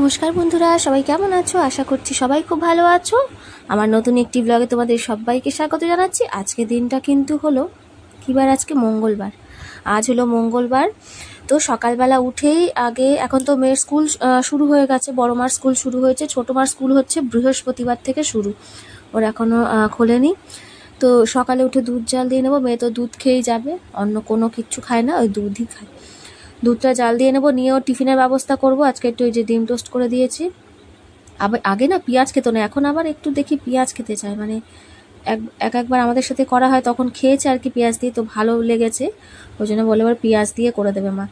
নমস্কার বন্ধুরা, সবাই কেমন আছো? আশা করছি সবাই খুব ভালো আছো। আমার নতুন একটি ব্লগে তোমাদের সবাইকে স্বাগত জানাচ্ছি। আজকে দিনটা কিন্তু হলো কী বার? আজকে মঙ্গলবার। আজ হলো মঙ্গলবার। তো সকালবেলা উঠেই আগে, এখন তো মেয়ের স্কুল শুরু হয়ে গেছে, বড় মার স্কুল শুরু হয়েছে, ছোটো মার স্কুল হচ্ছে বৃহস্পতিবার থেকে শুরু, ওর এখনও খোলেনি। তো সকালে উঠে দুধ জাল দিয়ে নেবো। মেয়ে তো দুধ খেয়েই যাবে, অন্য কোনো কিচ্ছু খায় না, ওই দুধই খায়। দুধটা জাল দিয়ে নেবো, নিয়েও টিফিনের ব্যবস্থা করব। আজকে একটু ওই যে ডিম টোস্ট করে দিয়েছি। আবার আগে না পেঁয়াজ খেত না, এখন আবার একটু দেখি পেঁয়াজ খেতে চায়। মানে একবার আমাদের সাথে করা হয়, তখন খেয়েছে আর কি পেঁয়াজ দিয়ে, তো ভালো লেগেছে। ওই জন্য বলে এবার পেঁয়াজ দিয়ে করে দেবে মা।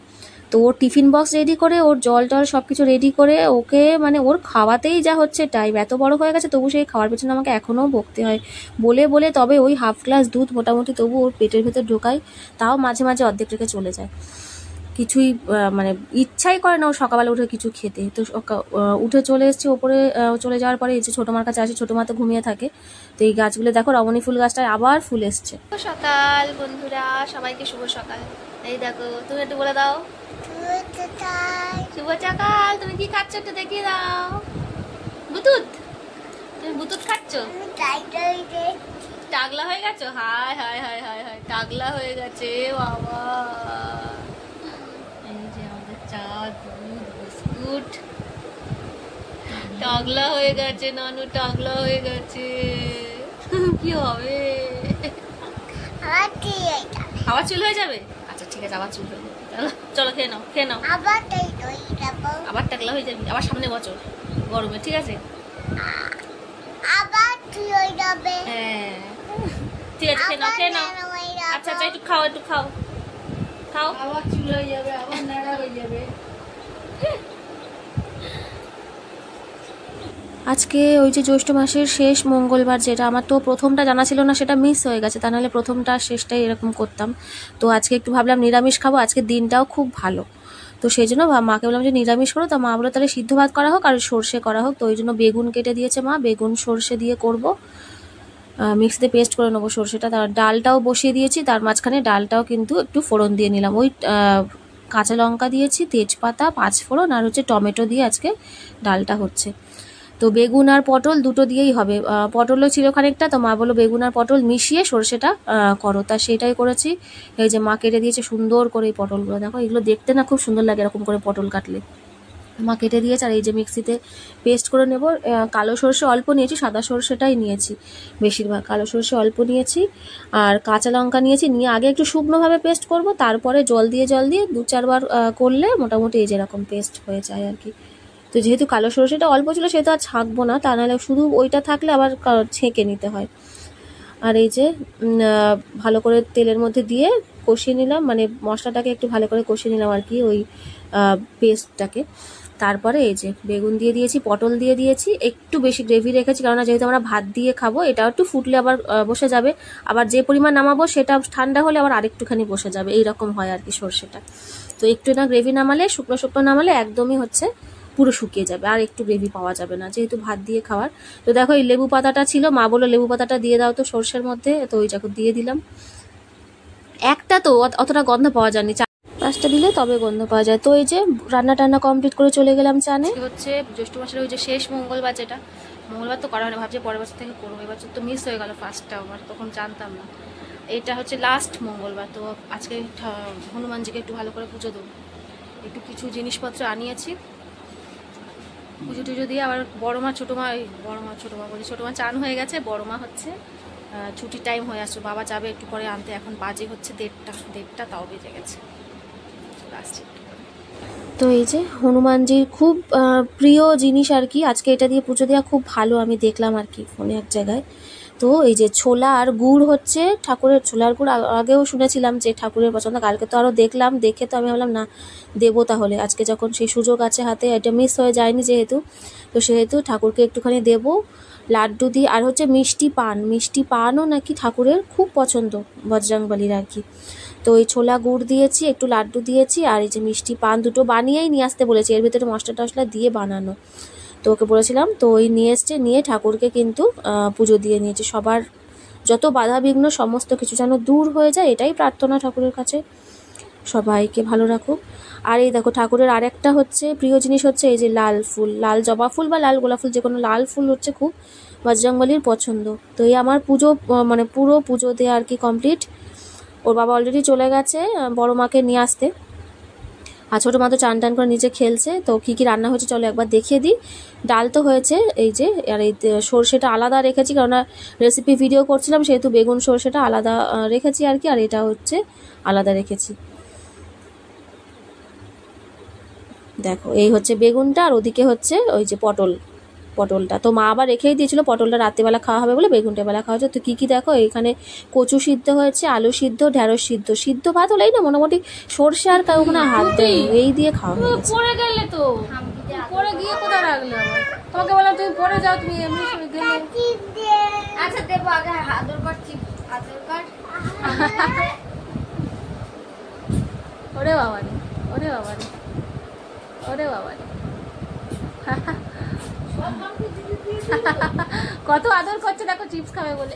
তো ওর টিফিন বক্স রেডি করে, ওর জল টল সব কিছু রেডি করে, ওকে মানে ওর খাওয়াতেই যা হচ্ছে টাইম। এত বড় হয়ে গেছে তবু সেই খাওয়ার পেছনে আমাকে এখনও বকতে হয়। বলে বলে তবে ওই হাফ গ্লাস দুধ মোটামুটি তবু ওর পেটের ভেতর ঢোকাই, তাও মাঝে মাঝে অর্ধেক রেখে চলে যায়। কিছুই মানে ইচ্ছাই করে না ও সকালবেলা উঠে কিছু খেতে। তো উঠে চলে এসেছি ওপরে। চলে যাওয়ার পরে এই যে ছোটো মার কাছে আসি, ছোটো মা তো ঘুমিয়ে থাকে। তো এই গাছগুলো দেখো, রমণী ফুল গাছটায় আবার ফুল এসছে। সকাল বন্ধুরা, সবাইকে শুভ সকাল। এই দেখো, তুমি একটু বলে দাও শুভ সকাল। তুমি কি খাচ্ছ একটু দেখিয়ে দাও। বুতুত, তুমি বুতুত খাচ্ছ? টাগলা হয়ে গেছো? হায় হায় হায় হায় হায়, টাগলা হয়ে গেছে বাবা। এই যে আমাদের চা, দুধ, বিস্কুট। টাগলা হয়ে গেছে নানু, টাগলা হয়ে গেছে। কি হবে? আবার চুল হয়ে যাবে? আচ্ছা ঠিক আছে, আবার চুল হয়ে যাবে। চলো খেয়ে নাও, খেয়ে নাও। আবার টাগলা হয়ে যাবি আবার সামনে বছর গরমে, ঠিক আছে? হ্যাঁ ঠিক আছে, খেয়ে নাও, খেয়ে নাও। আচ্ছা আচ্ছা, একটু খাও, একটু খাও, খাও। আবার চুল হয়ে যাবে, আবার নাড়া হয়ে যাবে। আজকে ওই যে জ্যৈষ্ঠ মাসের শেষ মঙ্গলবার, যেটা আমার তো প্রথমটা জানা ছিল না, সেটা মিস হয়ে গেছে। তা নাহলে প্রথমটা শেষটাই এরকম করতাম। তো আজকে একটু ভাবলাম নিরামিষ খাবো, আজকে দিনটাও খুব ভালো। তো সেই জন্য মাকে বললাম যে নিরামিষ করো। তা মা বলো তাহলে সিদ্ধ ভাত করা হোক আর সর্ষে করা হোক। তো ওই জন্য বেগুন কেটে দিয়েছে মা, বেগুন সর্ষে দিয়ে করব। মিক্সিতে পেস্ট করে নেবো সর্ষেটা। তার ডালটাও বসিয়ে দিয়েছি, তার মাঝখানে ডালটাও কিন্তু একটু ফোড়ন দিয়ে নিলাম। ওই কাঁচা লঙ্কা দিয়েছি, তেজপাতা, 5 ফোড়ন আর হচ্ছে টমেটো দিয়ে আজকে ডালটা হচ্ছে। তো বেগুন আর পটল দুটো দিয়েই হবে। পটলও ছিল খানিকটা, তো মা বললো বেগুন আর পটল মিশিয়ে সর্ষেটা করো। তা সেটাই করেছি। এই যে মা কেটে দিয়েছে সুন্দর করে এই পটলগুলো, দেখো এগুলো দেখতে না খুব সুন্দর লাগে এরকম করে পটল কাটলে। মা কেটে দিয়েছে। আর এই যে মিক্সিতে পেস্ট করে নেব। কালো সর্ষে অল্প নিয়েছি, সাদা সর্ষেটাই নিয়েছি বেশিরভাগ। কালো সর্ষে অল্প নিয়েছি আর কাঁচা লঙ্কা নিয়েছি। নিয়ে আগে একটু শুকনোভাবে পেস্ট করব, তারপরে জল দিয়ে 2-4 বার করলে মোটামুটি এই যেরকম পেস্ট হয়ে যায় আর কি। তো যেহেতু কালো সর্ষেটা অল্প ছিল, সেটা আর ছাঁকবো না, তা নাহলে শুধু ওইটা থাকলে আবার ছেঁকে নিতে হয়। আর এই যে ভালো করে তেলের মধ্যে দিয়ে কষিয়ে নিলাম, মানে মশলাটাকে একটু ভালো করে কষিয়ে নিলাম আর কি, ওই পেস্টটাকে। তারপরে এই যে বেগুন দিয়ে দিয়েছি, পটল দিয়ে দিয়েছি। একটু বেশি গ্রেভি রেখেছি, কারণ যেহেতু আমরা ভাত দিয়ে খাবো, এটাও একটু ফুটলে আবার বসে যাবে। আবার যে পরিমাণ নামাবো সেটা ঠান্ডা হলে আবার আরেকটুখানি বসে যাবে, এইরকম হয় আর কি সর্ষেটা। তো একটু না গ্রেভি নামালে, শুকনো শুকনো নামালে একদমই হচ্ছে পুরো শুকিয়ে যাবে, আর একটু গ্রেভি পাওয়া যাবে না, যেহেতু ভাত দিয়ে খাওয়ার। তো দেখো এই লেবু পাতাটা ছিল, মা বললো লেবু পাতাটা দিয়ে দাও তো সর্ষের মধ্যে। তো ওই যখন দিয়ে দিলাম, একটা তো অতটা গন্ধ পাওয়া যায়নি, 5টা দিলে তবে গন্ধ পাওয়া যায়। তো এই যে রান্না টান্না কমপ্লিট করে চলে গেলাম চানে। হচ্ছে জ্যৈষ্ঠ মাসের ওই যে শেষ মঙ্গলবার, যেটা মঙ্গলবার তো করা হয় না, ভাবছি পরের বছর থেকে করবো। এবার তো মিস হয়ে গেল ফার্স্টটা, আমার তখন জানতাম না। এটা হচ্ছে লাস্ট মঙ্গলবার। তো আজকে হনুমানজিকে একটু ভালো করে পুজো দেবো। একটু কিছু জিনিসপত্র আনিয়েছি, পুজো টুজো দিয়ে। আবার বড় মা ছোটো মা বলি, ছোটো মা চান হয়ে গেছে, বড় মা হচ্ছে ছুটির টাইম হয়ে আসছে, বাবা যাবে একটু পরে আনতে। এখন বাজে হচ্ছে 1:30 তাও বেজে গেছে। তো এই যে হনুমানজির খুব প্রিয় জিনিস আর কি, আজকে এটা দিয়ে পুজো দেওয়া খুব ভালো, আমি দেখলাম আর কি ফোনে এক জায়গায়। তো এই যে ছোলা আর গুড় হচ্ছে ঠাকুরের, ছোলার গুড় আগেও শুনেছিলাম যে ঠাকুরের পছন্দ, কালকে তো আরও দেখলাম, দেখে তো আমি ভাবলাম না দেবো তাহলে, আজকে যখন সেই সুযোগ আছে হাতে, এটা মিস হয়ে যায়নি যেহেতু, তো সেহেতু ঠাকুরকে একটুখানি দেবো লাড্ডু দিয়ে। আর হচ্ছে মিষ্টি পানও নাকি ঠাকুরের খুব পছন্দ, বজরংবলীর আর কি। তো ওই ছোলা গুড় দিয়েছি, একটু লাড্ডু দিয়েছি, আর এই যে মিষ্টি পান দুটো বানিয়েই নিয়ে আসতে বলেছি, এর ভিতরে মশলা টশলা দিয়ে বানানো। তো ওকে বলেছিলাম, তো ওই নিয়ে এসছে, নিয়ে ঠাকুরকে কিন্তু পুজো দিয়ে নিয়েছে। সবার যত বাধা বিঘ্ন সমস্ত কিছু যেন দূর হয়ে যায়, এটাই প্রার্থনা ঠাকুরের কাছে। সবাইকে ভালো রাখুক। আর এই দেখো ঠাকুরের আরেকটা হচ্ছে প্রিয় জিনিস হচ্ছে এই যে লাল ফুল, লাল জবা ফুল বা লাল গোলাপ ফুল, যে কোনো লাল ফুল হচ্ছে খুব বজরংবলীর পছন্দ। তো এই আমার পুজো মানে পুরো পুজো দেওয়া আর কি কমপ্লিট। ওর বাবা অলরেডি চলে গেছে বড় মাকে নিয়ে আসতে, আর ছোটো মা তো চান টান করে নিচে খেলছে। তো কী কী রান্না হয়েছে চলো একবার দেখিয়ে দিই। ডাল তো হয়েছে এই যে, আর এই সর্ষেটা আলাদা রেখেছি কারণ রেসিপি ভিডিও করছিলাম, সেহেতু বেগুন সর্ষেটা আলাদা রেখেছি আর কি, আর এটা হচ্ছে আলাদা রেখেছি। দেখো এই হচ্ছে বেগুনটা, আর ওদিকে হচ্ছে ওই যে পটলটা তো মা আবার রেখেই দিয়েছিল, পটলটা রাত্রিবেলা খাওয়া হবে বলে বেগুনটা বেলা খাওয়া হচ্ছে। তো কী কী দেখো এখানে কচু সিদ্ধ হয়েছে, আলু সিদ্ধ, ঢেঁড়স সিদ্ধ, সিদ্ধ ভাত হলেই না মোটামুটি সর্ষে আর কাউ ওখানে হাত দেয় এই দিয়ে খাওয়া হয়েছে। পড়ে গেলে তো পড়ে গিয়ে কোথায় রাখলে আমার, তোমাকে বললাম তুমি পড়ে যাও, তুমি এমনি গেলে। আচ্ছা দেবো আগে আদর কার্ড, চিপ আদর কার্ড। ওরে বাবারে, ওরে বাবারে, ওরে বাবারে, কত আদর করছে দেখো চিপস খাবে বলে।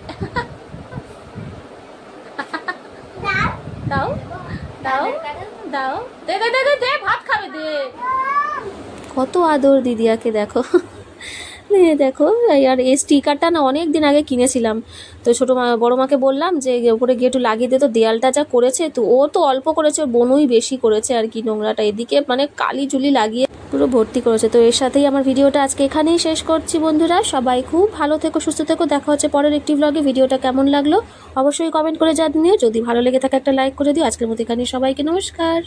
দাও দাও দাও, দে দে দে দে দে, ভাত খাবে দে। কত আদর দিদিয়াকে দেখো। দেখো আর এই স্টিকারটা না অনেক দিন আগে কিনেছিলাম, তো ছোটো মা বড়ো মাকে বললাম যে উপরে গিয়ে একটু লাগিয়ে দে, তো দেয়ালটা যা করেছে, তো ও তো অল্প করেছে, ওর বোনই বেশি করেছে আর কি, নোংরাটা এদিকে মানে কালি চুলি লাগিয়ে পুরো ভর্তি করেছে। তো এর সাথেই আমার ভিডিওটা আজকে এখানেই শেষ করছি বন্ধুরা। সবাই খুব ভালো থেকো, সুস্থ থেকো, দেখা হচ্ছে পরের একটি ব্লগে। ভিডিওটা কেমন লাগলো অবশ্যই কমেন্ট করে জানিও, যদি ভালো লেগে থাকে একটা লাইক করে দিও। আজকের মতো এখানেই, সবাইকে নমস্কার।